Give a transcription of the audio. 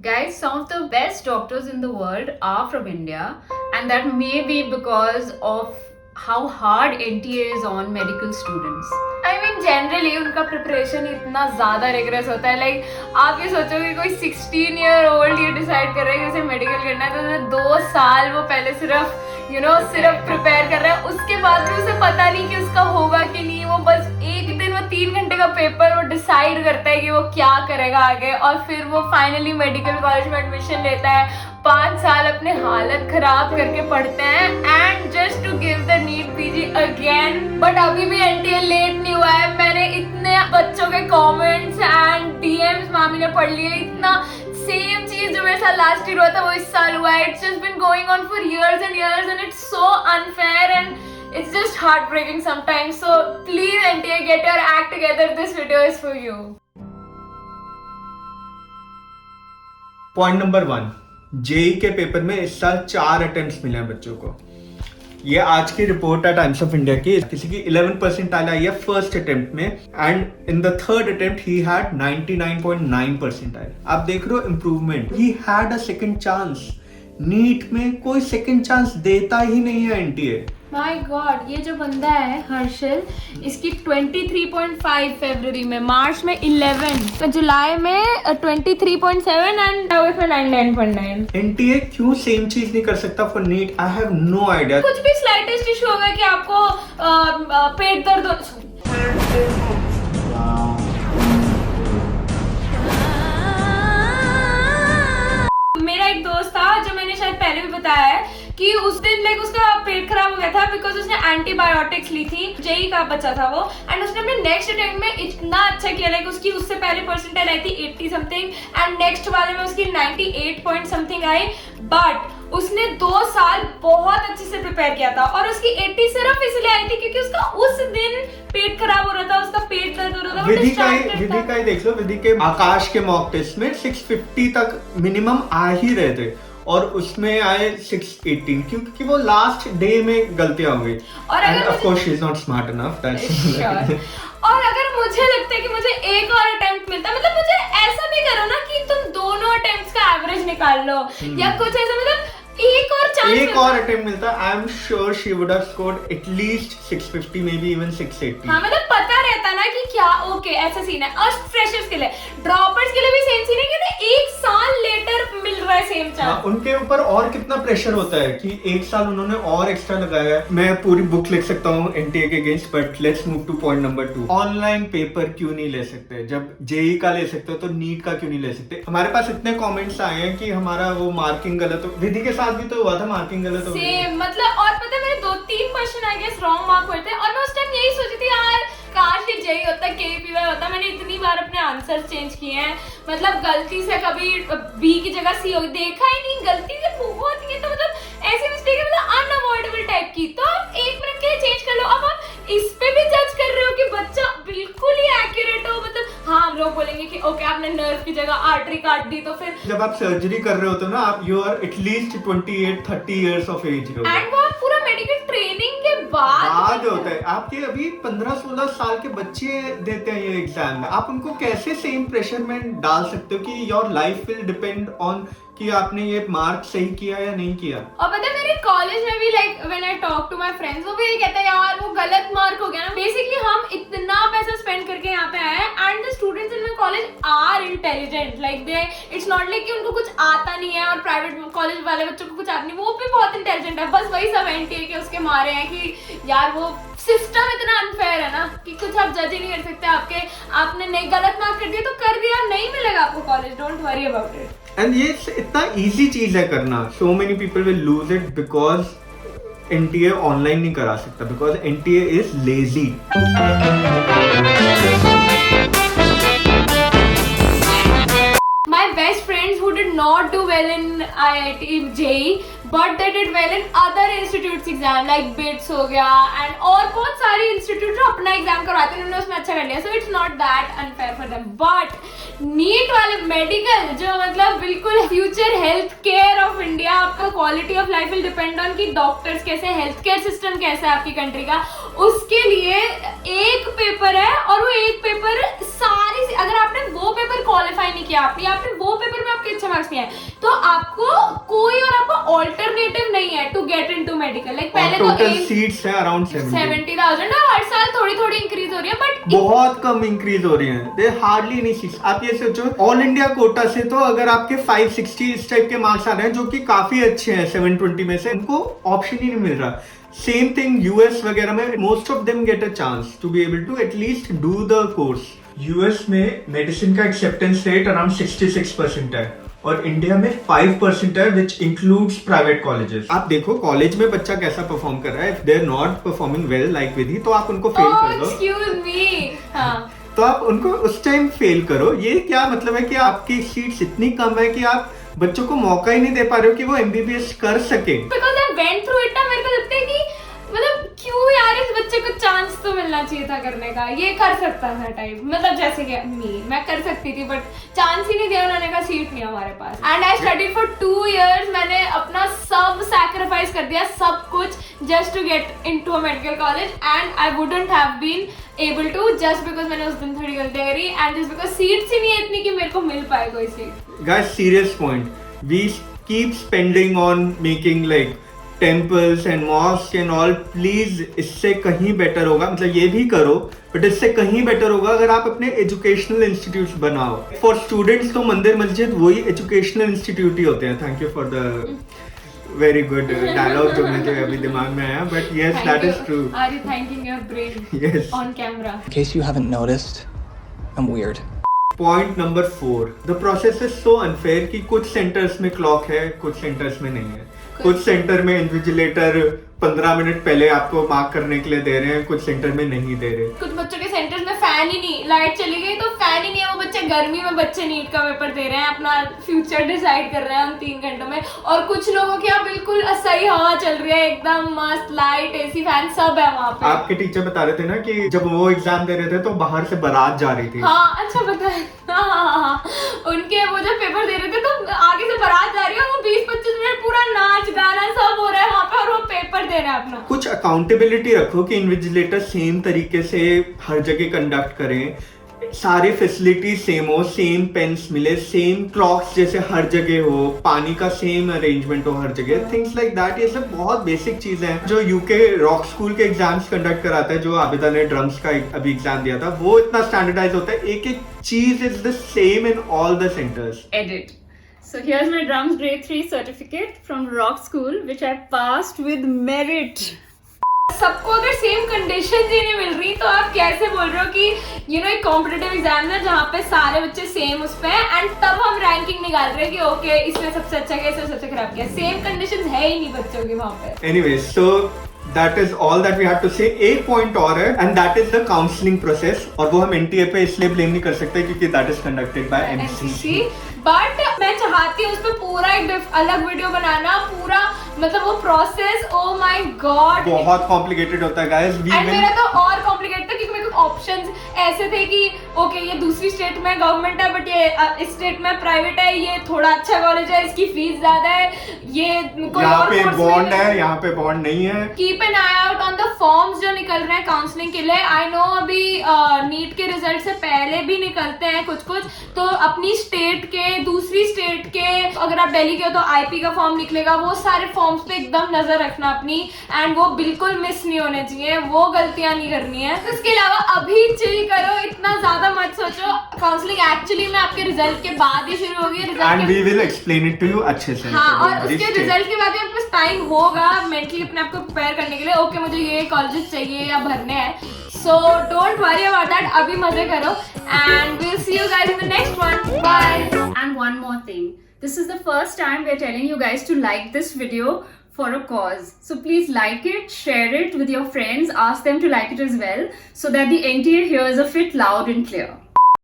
Guys, some of the best doctors in the world are from India, and that may be because of how hard NTA is on medical students. I mean generally उनका preparation इतना ज़्यादा regret होता है. Like आप ये सोचो कि कोई 16 ईयर ओल्ड ये डिसाइड कर रहा है कि उसे मेडिकल करना है, तो 2 साल वो पहले सिर्फ सिर्फ प्रिपेयर कर रहा है. उसके बाद भी उसे पता नहीं कि उसका होगा कि नहीं. वो बस एक दिन वो 3 घंटे का पेपर वो डिसाइड करता है कि वो क्या करेगा आगे, और फिर वो फाइनली मेडिकल कॉलेज में एडमिशन लेता है. 5 साल अपने हालत खराब करके पढ़ते हैं and just to give the NEET PG again. But अभी भी एनटीए लेट नहीं हुआ है. मैंने इतने बच्चों के कमेंट्स एंड डीएम्स मामी ने पढ़ लिए. इतना सेम चीज जो मेरे साथ लास्ट ईयर हुआ था वो इस साल हुआ है. It's just been going on for years and years and it's so unfair and it's just heartbreaking sometimes. So please NTA, get your act together. This video is for you. Point number 1, JEE के पेपर में इस साल 4 attempts मिले हैं बच्चों को. ये आज की रिपोर्ट है टाइम्स ऑफ इंडिया की. किसी की 11 परसेंटाइल आई है फर्स्ट अटेम्प्ट में, and in the third attempt he had 99.9 percentile. आप देख रहे हो improvement. He had a second chance. NEET में कोई सेकंड चांस देता ही नहीं है एनटीए. माय गॉड, ये जो बंदा है हर्षल, इसकी 23.5 फरवरी में, मार्च में 11, जुलाई में 23.7 एंड अगस्त में 99.9. एनटीए क्यों सेम चीज नहीं कर सकता for NEET? I have no idea. कुछ भी स्लाइटेस्ट इशू होगा कि आपको पेट दर्द मेरा एक दोस्त था जो मैंने शायद पहले भी बताया है कि उस दिन लाइक उसका पेट खराब हो गया था बिकॉज उसने एंटीबायोटिक्स ली थी. जेई का बच्चा था वो, एंड उसने अपने नेक्स्ट अटेम्प्ट में इतना अच्छा किया. लाइक उसकी उससे पहले परसेंटाइल आई थी 80 समथिंग एंड नेक्स्ट वाले में उसकी 98 पॉइंट समथिंग आई. बट उसने 2 साल बहुत अच्छे से प्रिपेयर किया था और उसकी 80 सिर्फ इसलिए आई थी क्योंकि उसका उस दिन पेट खराब हो रहा था, उसका पेट दर्द हो रहा था. विधि का ही देख लो. विधि के आकाश के मॉक टेस्ट में 650 तक मिनिमम आ ही रहे थे और उसमें आए 618 क्योंकि वो लास्ट डे में गलतियां हो गई. End of course she is not smart enough. और अगर मुझे लगता है कि मुझे एक और अटेम्प्ट मिलता, मतलब मुझे ऐसा भी करो ना कि तुम दोनों अटेम्प्ट्स का एवरेज निकाल लो या कुछ ऐसा, मतलब एक और अटेम्प्ट मिलता. I am sure she would have scored at least 650, may be even 680. हाँ, मतलब पता रहता ना कि क्या ओके ऐसा सीन है. और फ्रेशर्स के लिए, ड्रॉपर्स के लिए भी सेम सीन है कि उन्हें 1 साल लेटर मिल रहा है सेम चांस. उनके ऊपर और कितना प्रेशर होता है कि 1 साल उन्होंने और एक्स्ट्रा लगाया है. मैं पूरी बुक लिख सकता हूँ एनटीए के against, but let's move two point number 2. Online paper क्यों नहीं ले सकते? जब जेई का ले सकते हो तो नीट का क्यों नहीं ले सकते? हमारे पास इतने कमेंट्स आए हैं कि हमारा वो मार्किंग गलत हो. विधि के साथ भी तो हुआ था, मार्किंग गलत हो गई. मतलब और पता है मेरे 2-3 question I guess wrong mark हुए थे और मैं उस टाइम यही सोची थी यार काश ये जेई होता, केपीवाई होता. मैंने इतनी बार अपने आंसर चेंज किए हैं, मतलब गलती से कभी बी की जगह सी हो देखा ही नहीं, गलती से बहुत ही. तो मतलब ऐसी मिस्टेक है, मतलब अनअवॉइडेबल टाइप की, तो आप 1 मिनट के लिए चेंज कर लो. अब आप इस पे भी जज कर रहे हो कि बच्चा बिल्कुल ही एक्यूरेट हो. मतलब हाँ, हम लोग बोलेंगे कि ओके आपने नर्व की जगह आर्टरी काट दी, तो फिर जब आप सर्जरी कर रहे होते हो ना, आप you are at least 28-30 years of age. And वो पूरा मेडिकल ट्रेनिंग के बाद होता है. आपके अभी 15-16 साल के बच्चे देते हैं ये एग्जाम. आप उनको कैसे सेम प्रेशर में डाल सकते हो कि your life will depend on कि आपने ये मार्क सही किया या नहीं किया. और पता है मेरे कॉलेज में भी like when I talk to my friends, वो भी ये कहते हैं यार वो गलत मार्क हो गया ना. बेसिकली हम इतना पैसा स्पेंड करके यहाँ पे आए हैं and the students in my college are intelligent. Like they, it's not like कि उनको कुछ आता नहीं है और प्राइवेट कॉलेज वाले बच्चों को कुछ आता नहीं. वो भी बहुत इंटेलिजेंट है. बस वही सब एनटीए के उसके मारे हैं कि यार वो सिस्टम इतना अनफेयर है ना कि कुछ आप जज ही नहीं कर सकते. आपने नहीं गलत मार्क कर दिया तो कर दिया, नहीं मिलेगा आपको college. Don't worry about it. And ये इतना इजी चीज है करना. So many people will lose it because NTA online नहीं करा सकता, because NTA is lazy. My best friends who did not do well in IIT JEE but they did well in other institutes exam like BITS हो गया and और बहुत सारी institute जो अपना एग्जाम करवाते हैं उन्होंने उसमें अच्छा कर लिया. So it's not that unfair for them. But NEET वाले मेडिकल जो मतलब बिल्कुल future health care of India, आपका quality of life will depend on कि डॉक्टर्स कैसे, हेल्थ केयर सिस्टम कैसा है आपकी कंट्री का, उसके लिए एक पेपर है और वो एक पेपर सारी, अगर आपने वो पेपर क्वालिफाई नहीं किया, आपने वो पेपर में आपके अच्छे मार्क्स नहीं आए तो आपको कोई और आपका ऑल्टरनेटिव नहीं है to get into medical. Like पहले तो टोटल सीट्स है अराउंड 70,000 और हर साल थोड़ी थोड़ी इंक्रीज हो रही है, बट बहुत कम इंक्रीज हो रही है, दे हार्डली नहीं सीट्स। आप ये सोचो ऑल इंडिया कोटा से तो अगर आपके 560 इस टाइप के मार्क्स आ रहे हैं जो कि काफी अच्छे हैं 720 में से, उनको ऑप्शन ही नहीं मिल रहा। सेम थिंग यूएस वगैरह में most of them get a chance to be able to at least do the course. US में मेडिसिन का एक्सेप्टेंस रेट अराउंड 66% है और इंडिया में 5% है, विच इंक्लूड्स प्राइवेट कॉलेजेस। आप देखो कॉलेज में बच्चा कैसा परफॉर्म कर रहा है, if they are not performing well like विधि तो आप उनको फेल कर दो। एक्सक्यूज मी, हाँ तो आप उनको उस टाइम फेल करो। ये क्या मतलब है कि आपकी सीट्स इतनी कम है कि आप बच्चों को मौका ही नहीं दे पा रहे हो कि वो एमबीबीएस कर सके। Because I went through it, मेरे को लगता है कि मतलब क्यों यार इस बच्चे को चांस तो मिलना चाहिए था करने का, ये कर सकता था टाइप, मतलब जैसे कि मैं कर सकती थी बट चांस ही नहीं दिया उन्होंने, कहा सीट नहीं हमारे पास। And I studied for 2 years, मैंने अपना सब सैक्रिफाइस कर दिया, सब कुछ just to get into a medical college and I wouldn't have been able to just because मैंने उस दिन थोड़ी गलती करी एंड जस्ट बिकॉज सीट्स ही नहीं है इतनी कि मेरे को मिल पाए कोई सीट। Guys, serious point. We keep spending on making like temples and mosques and all. Please, इससे कहीं better होगा, मतलब ये भी करो बट इससे कहीं better होगा अगर आप अपने educational institutes बनाओ। For students तो मंदिर मस्जिद वही educational institute ही होते हैं। Thank you for the very good dialogue जो मुझे अभी दिमाग में आया, but yes, that is true. Are you thanking your brain Yes. on camera? In case you haven't noticed, I'm weird. Point number 4, the process is so unfair कि कुछ centres में clock है, कुछ सेंटर्स में नहीं है। कुछ सेंटर में इन्विजिलेटर 15 मिनट पहले आपको मार्क करने के लिए दे रहे हैं, कुछ सेंटर में नहीं दे रहे। कुछ बच्चों के सेंटर्स में फैन ही नहीं, लाइट चली गई तो फैन ही नहीं है, वो बच्चे गर्मी में बच्चे नीट का पेपर दे रहे हैं, अपना फ्यूचर डिसाइड कर रहे हैं उन 3 घंटों में। और कुछ लोगों की यहाँ बिल्कुल सही हवा चल रही है, एकदम मस्त, लाइट एसी फैन सब है वहाँ पे। आपके टीचर बता रहे थे ना कि जब वो एग्जाम दे रहे थे तो बाहर से बारात जा रही थी। हाँ अच्छा बताया, हाँ। उनके वो जब पेपर दे रहे थे तो आगे से बारात जा रही है, वो 20-25 मिनट पूरा नाच गाना सब हो रहा है वहाँ पे और वो पेपर दे रहे हैं अपना। कुछ अकाउंटेबिलिटी रखो कि इन्विजिलेटर सेम तरीके से हर जगह कंडक्ट करें, सारे फैसिलिटी सेम हो, सेम पेन्स मिले, सेम क्लॉक्स जैसे हर जगह हो, पानी का सेम अरेंजमेंट हो हर जगह, थिंग्स लाइक दैट। ये सब बहुत बेसिक चीजें हैं। जो यूके रॉक स्कूल के एग्जाम्स कंडक्ट कराता है, जो आबिदा ने ड्रम्स का अभी एग्जाम दिया था, वो इतना स्टैंडर्डाइज होता है, एक एक चीज is the same in all the centres. Edit. So here's my drums grade 3 certificate from Rock School, which I passed with merit. सबको अगर सेम कंडीशंस ही नहीं मिल रही तो आप कैसे बोल रहे हो कि एक कॉम्पिटिटिव एग्जाम है जहाँ पे सारे बच्चे सेम उस पे हैं एंड तब हम रैंकिंग निकाल रहे हैं कि ओके इसमें सबसे अच्छा किया, इसमें सबसे खराब किया। सेम कंडीशंस है ही नहीं बच्चों की वहाँ पे। Anyways, so that is all that we have to say. एक पॉइंट और है and that is the counseling process, और वो हम NTA पे इसलिए ब्लेम नहीं कर सकते क्योंकि that is conducted by MCC. But मैं चाहती हूँ उस पर पूरा एक अलग वीडियो बनाना, पूरा मतलब वो प्रोसेस, ओ माय गॉड बहुत कॉम्प्लिकेटेड होता है गाइस। एंड मेरा तो और कॉम्प्लिकेटेड था क्योंकि मेरे को ऑप्शंस ऐसे थे कि ओके ये दूसरी स्टेट में गवर्नमेंट है बट ये इस स्टेट में प्राइवेट है, ये थोड़ा अच्छा कॉलेज है, इसकी फीस ज्यादा है, ये यहाँ पे बॉन्ड है, यहाँ पे बॉन्ड नहीं है। Keep an I out on the forms जो निकल रहे हैं काउंसलिंग के लिए। आई नो अभी नीट के रिजल्ट से पहले भी निकलते हैं कुछ कुछ, तो अपनी स्टेट के, दूसरी स्टेट के, अगर आप दिल्ली के हो तो आईपी का फॉर्म निकलेगा, वो सारे फॉर्म्स पे एकदम नजर रखना अपनी, एंड वो बिल्कुल मिस नहीं होने चाहिए, वो गलतियां नहीं करनी है। इसके अलावा अभी चिल करो, इतना ज्यादा मत सोचो। काउंसलिंग एक्चुअली में आपके रिजल्ट के बाद ही शुरू होगी, and we will explain it to you अच्छे से। हाँ, और उसके रिजल्ट के बाद आपके पास टाइम होगा मेंटली अपने आप को प्रिपेयर करने के लिए, ओके मुझे ये कॉलेजेस चाहिए या भरने हैं। So don't worry about that. अभी मजे करो and we'll see you guys in the next one. Bye. And one more thing. This is the first time we're telling you guys to like this video for a cause. So please like it, share it with your friends, ask them to like it as well so that the NTA hears of it loud and clear.